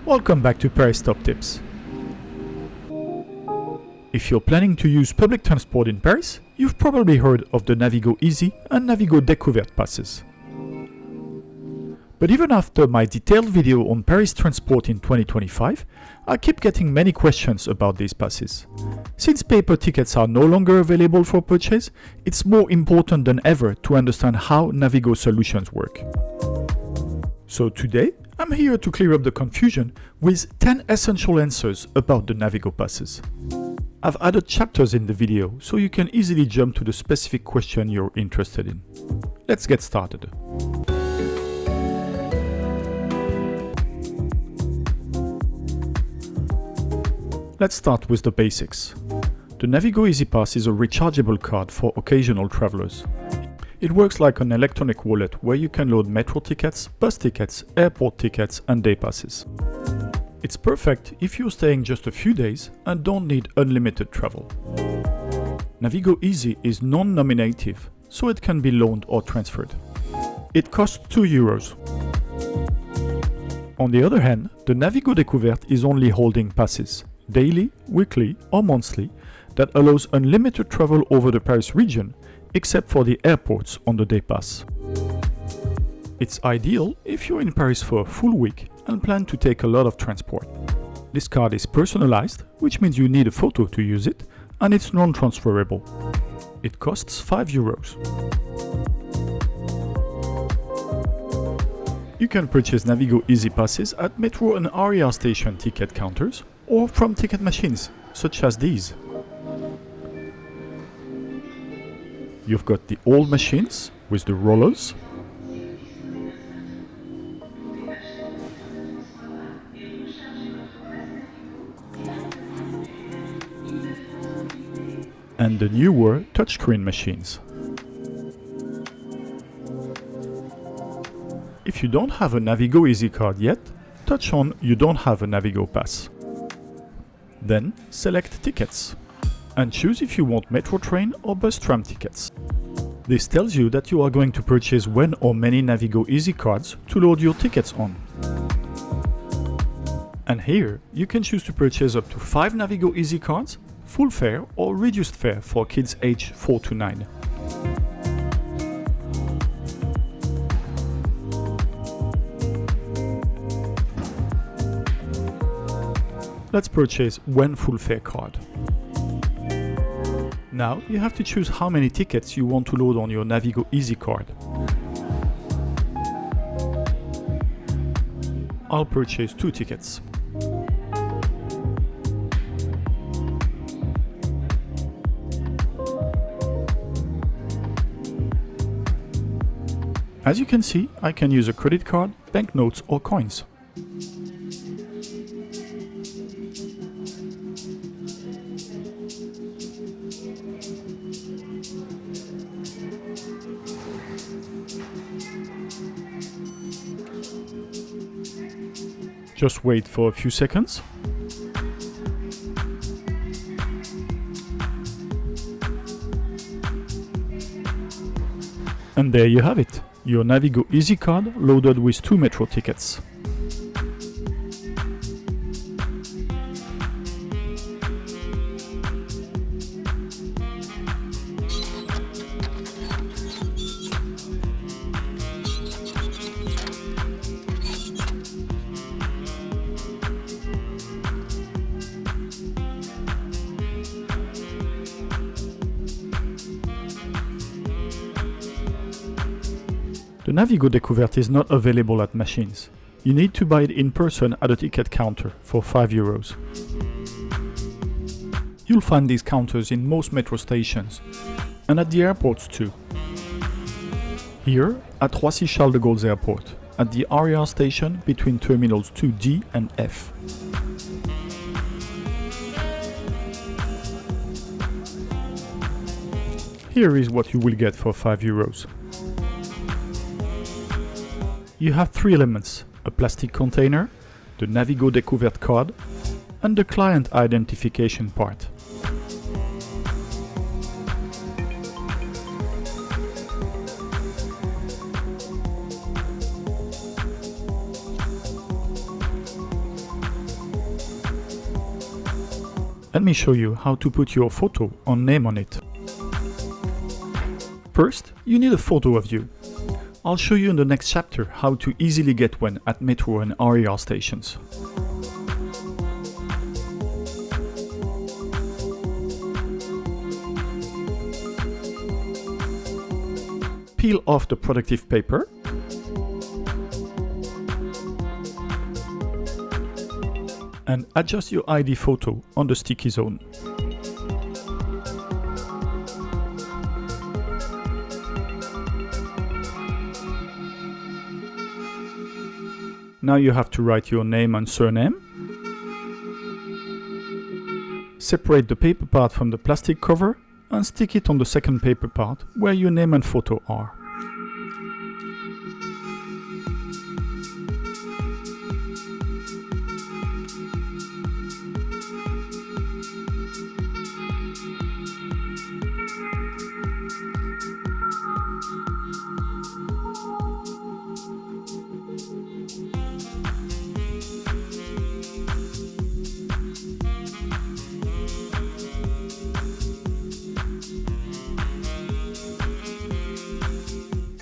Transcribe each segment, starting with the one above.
Welcome back to Paris Top Tips. If you're planning to use public transport in Paris, you've probably heard of the Navigo Easy and Navigo Découverte passes. But even after my detailed video on Paris transport in 2025, I keep getting many questions about these passes. Since paper tickets are no longer available for purchase, it's more important than ever to understand how Navigo solutions work. So today, I'm here to clear up the confusion with 10 essential answers about the Navigo passes. I've added chapters in the video so you can easily jump to the specific question you're interested in. Let's get started. Let's start with the basics. The Navigo Easy Pass is a rechargeable card for occasional travelers. It works like an electronic wallet where you can load metro tickets, bus tickets, airport tickets and day passes. It's perfect if you're staying just a few days and don't need unlimited travel. Navigo Easy is non-nominative, so it can be loaned or transferred. It costs €2. On the other hand, the Navigo Découverte is only holding passes, daily, weekly or monthly, that allows unlimited travel over the Paris region, except for the airports on the day pass. It's ideal if you're in Paris for a full week and plan to take a lot of transport. This card is personalized, which means you need a photo to use it, and it's non-transferable. It costs €5. You can purchase Navigo Easy passes at metro and RER station ticket counters or from ticket machines, such as these. You've got the old machines with the rollers, and the newer touchscreen machines. If you don't have a Navigo Easy card yet, touch on You don't have a Navigo Pass. Then select Tickets and choose if you want metro train or bus tram tickets. This tells you that you are going to purchase one or many Navigo Easy cards to load your tickets on. And here you can choose to purchase up to 5 Navigo Easy cards, full fare or reduced fare for kids aged 4 to 9. Let's purchase one full fare card. Now you have to choose how many tickets you want to load on your Navigo Easy card. I'll purchase 2 tickets. As you can see, I can use a credit card, banknotes or coins. Just wait for a few seconds. And there you have it, your Navigo Easy card loaded with 2 metro tickets. The Navigo Découverte is not available at machines. You need to buy it in person at a ticket counter for €5. You'll find these counters in most metro stations and at the airports too. Here at Roissy-Charles de Gaulle's airport, at the RER station between terminals 2D and F. Here is what you will get for €5. You have 3 elements, a plastic container, the Navigo Découverte card, and the client identification part. let me show you how to put your photo or name on it. First, you need a photo of you. I'll show you in the next chapter how to easily get one at metro and RER stations. Peel off the protective paper. And adjust your ID photo on the sticky zone. Now you have to write your name and surname. Separate the paper part from the plastic cover and stick it on the second paper part where your name and photo are.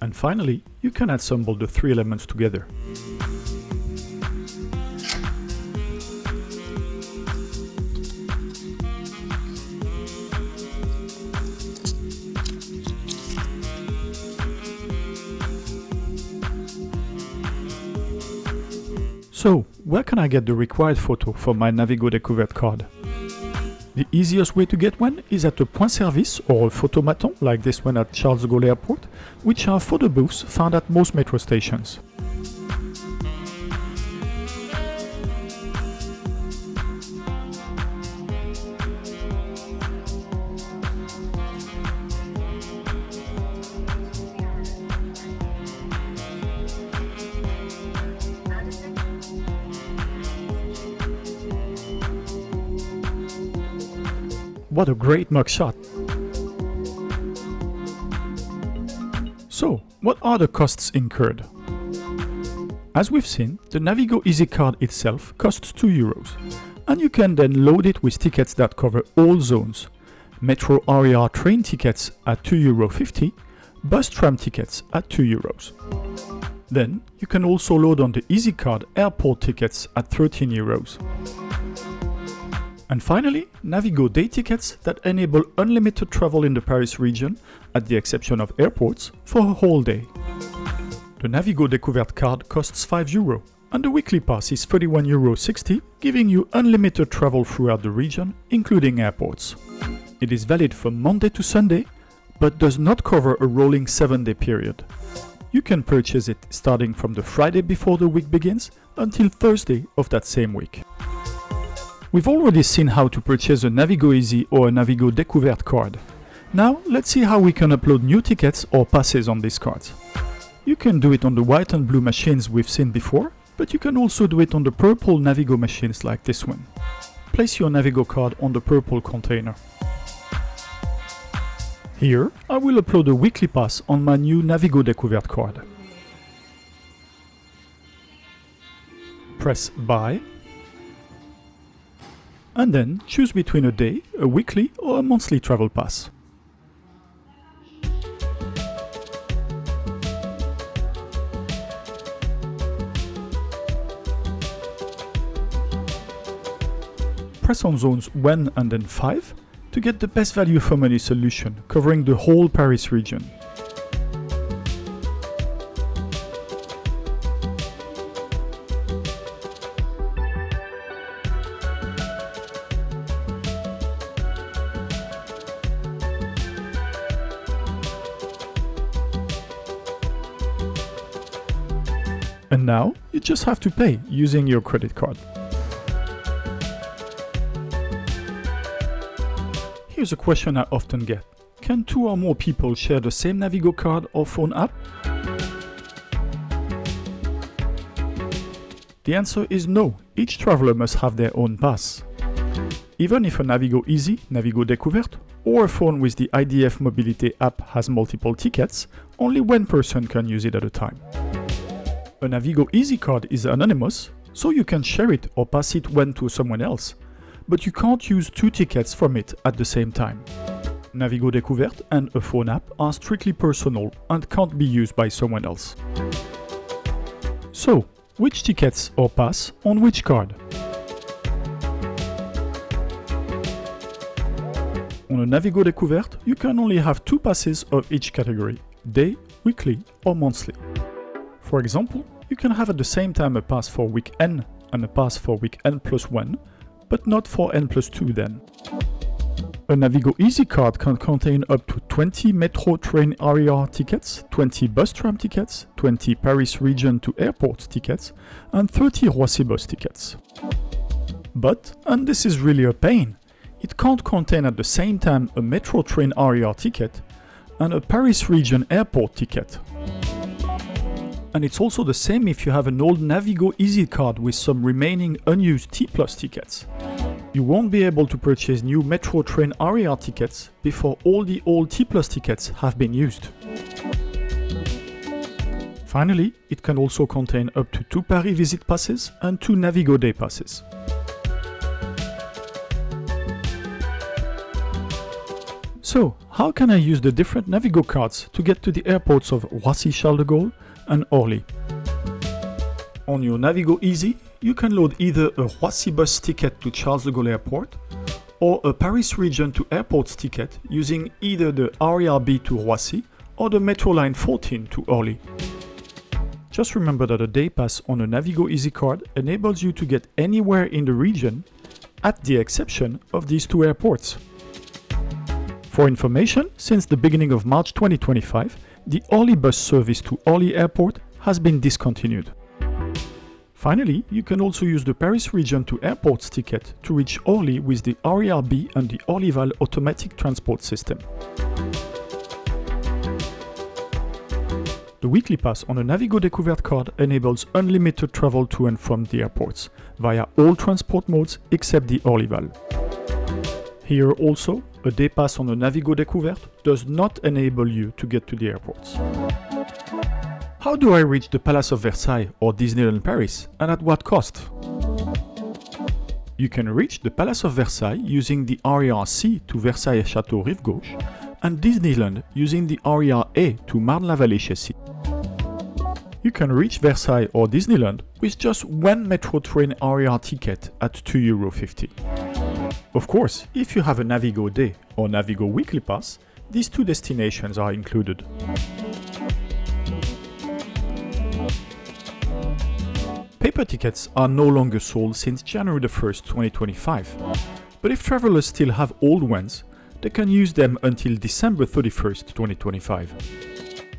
And finally, you can assemble the three elements together. So, where can I get the required photo for my Navigo Découverte card? The easiest way to get one is at a point service or a photomaton like this one at Charles de Gaulle Airport, which are photo booths found at most metro stations. What a great mugshot! So, what are the costs incurred? As we've seen, the Navigo Easy card itself costs €2, and you can then load it with tickets that cover all zones. Metro RER train tickets at €2.50, bus tram tickets at €2. Then, you can also load on the Easy card airport tickets at €13. And finally, Navigo day tickets that enable unlimited travel in the Paris region, at the exception of airports, for a whole day. The Navigo Découverte card costs €5, and the weekly pass is €31.60, giving you unlimited travel throughout the region, including airports. It is valid from Monday to Sunday, but does not cover a rolling 7-day period. You can purchase it starting from the Friday before the week begins until Thursday of that same week. We've already seen how to purchase a Navigo Easy or a Navigo Découverte card. Now, let's see how we can upload new tickets or passes on these cards. You can do it on the white and blue machines we've seen before, but you can also do it on the purple Navigo machines like this one. Place your Navigo card on the purple container. Here, I will upload a weekly pass on my new Navigo Découverte card. Press Buy, and then choose between a day, a weekly or a monthly travel pass. Press on zones 1 and then 5 to get the best value for money solution covering the whole Paris region. And now, you just have to pay using your credit card. Here's a question I often get. Can 2 or more people share the same Navigo card or phone app? The answer is no. Each traveler must have their own pass. Even if a Navigo Easy, Navigo Découverte, or a phone with the IDF Mobilité app has multiple tickets, only one person can use it at a time. A Navigo Easy card is anonymous, so you can share it or pass it one to someone else. but you can't use two tickets from it at the same time. Navigo Découverte and a phone app are strictly personal and can't be used by someone else. So, which tickets or pass on which card? On a Navigo Découverte, you can only have two passes of each category, day, weekly or monthly. For example, you can have at the same time a pass for week N and a pass for week N+1, but not for N+2 then. A Navigo Easy card can contain up to 20 metro train area tickets, 20 bus tram tickets, 20 Paris region to airport tickets, and 30 Roissy bus tickets. But, and this is really a pain, it can't contain at the same time a metro train area ticket and a Paris region airport ticket. And it's also the same if you have an old Navigo Easy card with some remaining unused T+ tickets. You won't be able to purchase new metro train area tickets before all the old T+ tickets have been used. Finally, it can also contain up to 2 Paris visit passes and 2 Navigo day passes. So, how can I use the different Navigo cards to get to the airports of Roissy-Charles de Gaulle and Orly? On your Navigo Easy, you can load either a Roissy bus ticket to Charles de Gaulle Airport or a Paris region to airports ticket using either the RER-B to Roissy or the Metro Line 14 to Orly. Just remember that a day pass on a Navigo Easy card enables you to get anywhere in the region at the exception of these two airports. For information, since the beginning of March 2025, the Orly bus service to Orly Airport has been discontinued. Finally, you can also use the Paris region to airports ticket to reach Orly with the RER-B and the Orlyval automatic transport system. The weekly pass on a Navigo Découverte card enables unlimited travel to and from the airports via all transport modes except the Orlyval. Here also, a day pass on a Navigo Découverte does not enable you to get to the airports. How do I reach the Palace of Versailles or Disneyland Paris, and at what cost? You can reach the Palace of Versailles using the RER-C to Versailles Château Rive Gauche and Disneyland using the RER-A to Marne-la-Vallée-Chessy. You can reach Versailles or Disneyland with just one metro train RER ticket at €2.50. Of course, if you have a Navigo Day or Navigo Weekly Pass, these two destinations are included. Paper tickets are no longer sold since January 1st, 2025, but if travelers still have old ones, they can use them until December 31st, 2025.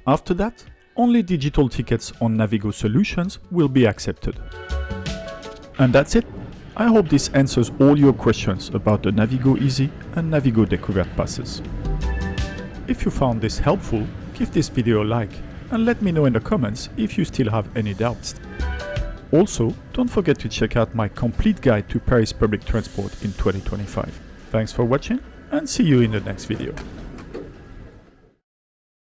After that, only digital tickets on Navigo solutions will be accepted. And that's it. I hope this answers all your questions about the Navigo Easy and Navigo Découverte passes. If you found this helpful, give this video a like and let me know in the comments if you still have any doubts. Also, don't forget to check out my complete guide to Paris public transport in 2025. Thanks for watching and see you in the next video.